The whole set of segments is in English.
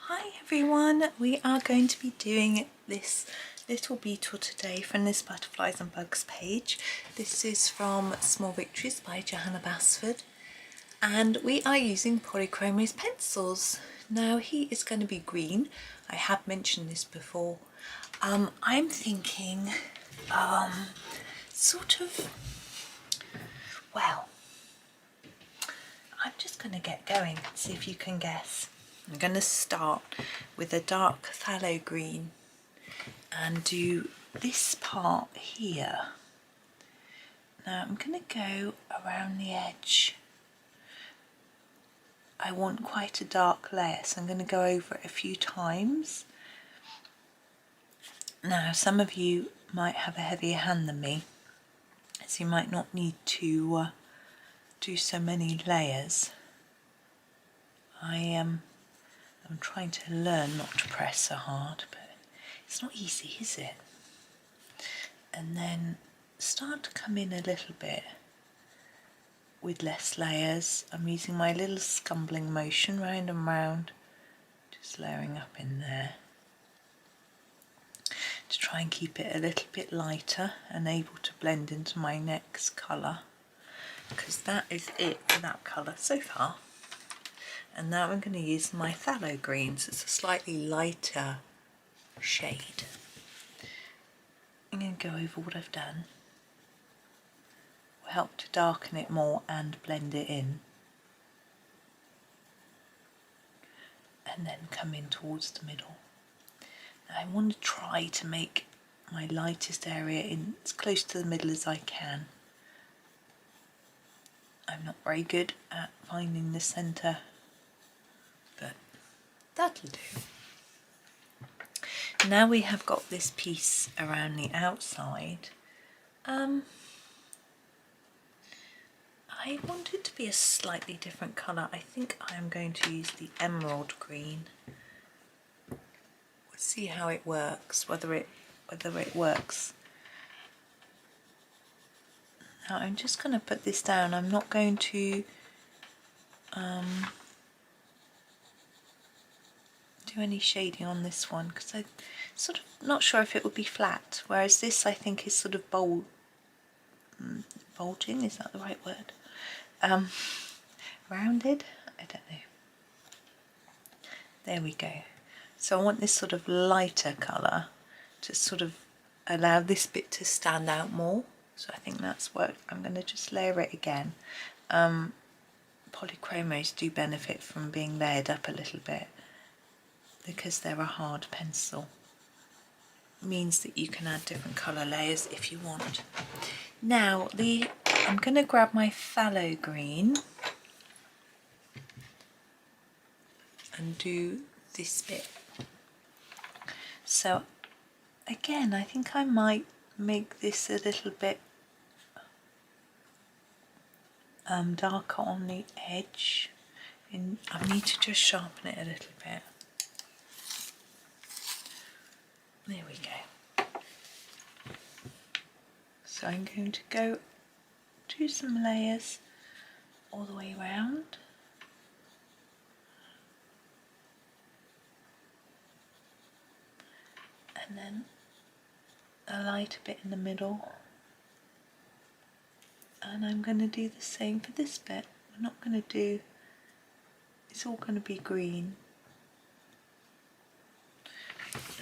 Hi everyone, we are going to be doing this little beetle today from this Butterflies and Bugs page. This is from Small Victories by Johanna Basford, and we are using Polychromos pencils. Now he is going to be green. I have mentioned this before. I'm thinking well, I'm just going to get going, see if you can guess. I'm going to start with a dark phthalo green and do this part here. Now I'm going to go around the edge. I want quite a dark layer, so I'm going to go over it a few times. Now some of you might have a heavier hand than me, so you might not need to do so many layers. I'm trying to learn not to press so hard, but it's not easy, is it? And then start to come in a little bit with less layers. I'm using my little scumbling motion round and round, just layering up in there to try and keep it a little bit lighter and able to blend into my next colour, because that is it for that colour so far. And now I'm going to use my phthalo greens. It's a slightly lighter shade. I'm going to go over what I've done. Will help to darken it more and blend it in. And then come in towards the middle. Now I want to try to make my lightest area in as close to the middle as I can. I'm not very good at finding the centre, but that'll do. Now we have got this piece around the outside. I want it to be a slightly different colour. I think I'm going to use the emerald green. We'll see how it works, whether it works. Now I'm just going to put this down. I'm not going to do any shading on this one because I'm sort of not sure if it would be flat, whereas this I think is sort of bulging, is that the right word? Rounded? I don't know. There we go. So I want this sort of lighter colour to sort of allow this bit to stand out more. So I think that's what I'm going to just layer it again. Polychromos do benefit from being layered up a little bit because they're a hard pencil. It means that you can add different colour layers if you want. Now I'm going to grab my phthalo green and do this bit. So again, I think I might make this a little bit darker on the edge. And I need to just sharpen it a little bit. There we go. So I'm going to go do some layers all the way around. And then a lighter bit in the middle. And I'm going to do the same for this bit. We're not going to do, it's all going to be green.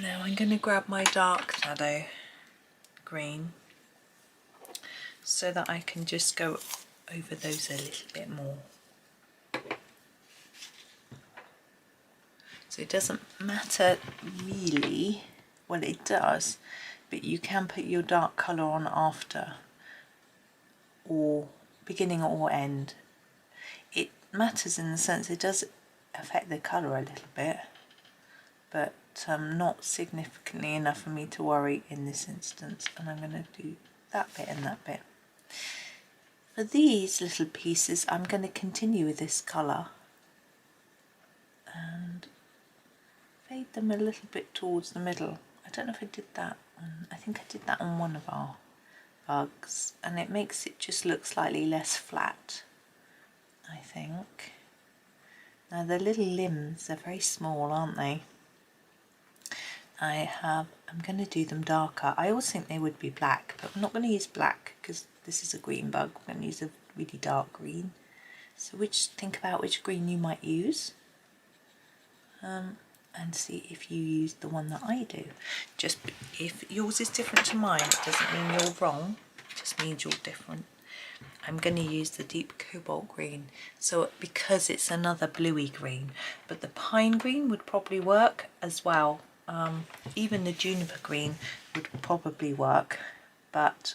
Now I'm going to grab my dark shadow green so that I can just go over those a little bit more. So it doesn't matter really, well it does, but you can put your dark colour on after, or beginning or end. It matters in the sense it does affect the colour a little bit, but not significantly enough for me to worry in this instance. And I'm going to do that bit and that bit. For these little pieces I'm going to continue with this colour and fade them a little bit towards the middle. I don't know if I did that on, I think I did that on one of our bugs, and it makes it just look slightly less flat, I think. Now the little limbs are very small, aren't they? I'm going to do them darker. I always think they would be black, but I'm not going to use black because this is a green bug. I'm going to use a really dark green. So think about which green you might use, and see if you use the one that I do. Just if yours is different to mine, it doesn't mean you're wrong, it just means you're different. I'm going to use the deep cobalt green, so because it's another bluey green, but the pine green would probably work as well. Even the juniper green would probably work, but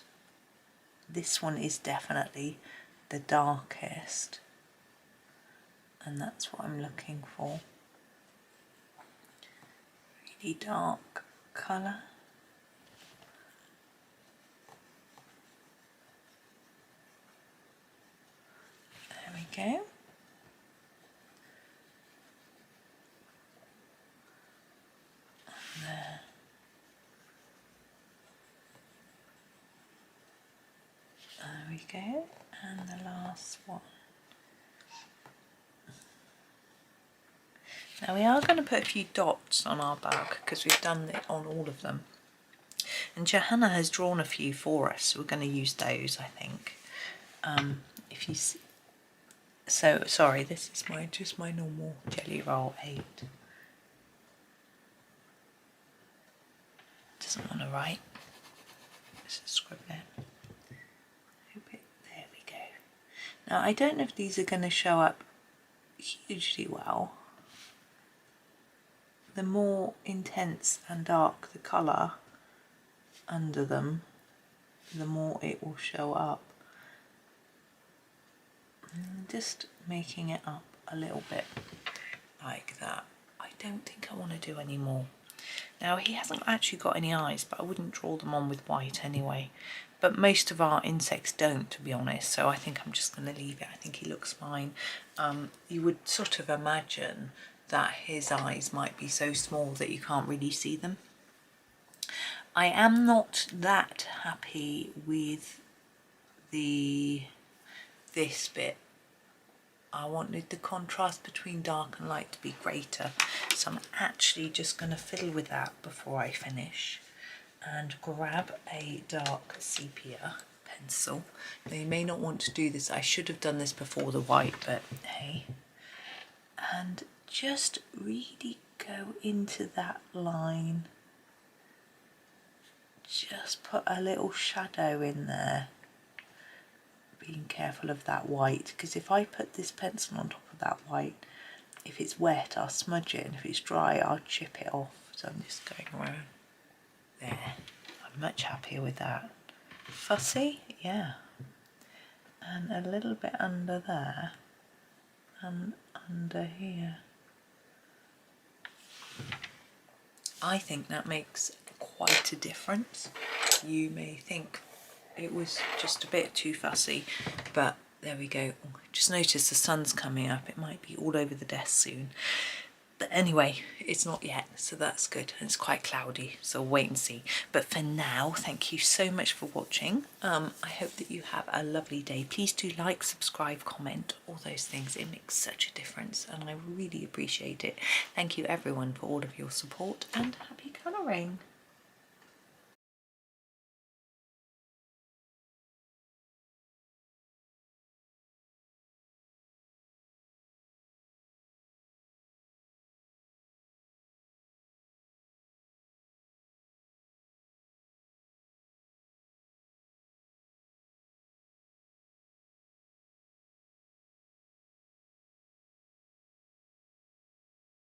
this one is definitely the darkest, and that's what I'm looking for. Really dark colour. There we go. And there. There we go. And the last one. Now we are going to put a few dots on our bug because we've done it on all of them. And Johanna has drawn a few for us, so we're going to use those, I think. If you see, so sorry, this is just my normal Jelly Roll 8. Doesn't want to write. Let's just scribble it. There we go. Now I don't know if these are going to show up hugely well. The more intense and dark the colour under them, the more it will show up. Just making it up a little bit like that. I don't think I want to do any more. Now he hasn't actually got any eyes, but I wouldn't draw them on with white anyway. But most of our insects don't, to be honest, so I think I'm just going to leave it. I think he looks fine. You would sort of imagine that his eyes might be so small that you can't really see them. I am not that happy with this bit. I wanted the contrast between dark and light to be greater, so I'm actually just going to fiddle with that before I finish and grab a dark sepia pencil. Now you may not want to do this, I should have done this before the white, but hey, and just really go into that line. Just put a little shadow in there, being careful of that white, because if I put this pencil on top of that white, if it's wet I'll smudge it, and if it's dry I'll chip it off. So I'm just going around there. I'm much happier with that. Fussy, yeah. And a little bit under there and under here. I think that makes quite a difference. You may think it was just a bit too fussy, but there we go. Just notice the sun's coming up. It might be all over the desk soon. But anyway, it's not yet, so that's good. And it's quite cloudy, so wait and see. But for now, thank you so much for watching. I hope that you have a lovely day. Please do like, subscribe, comment, all those things. It makes such a difference, and I really appreciate it. Thank you everyone for all of your support, and happy colouring.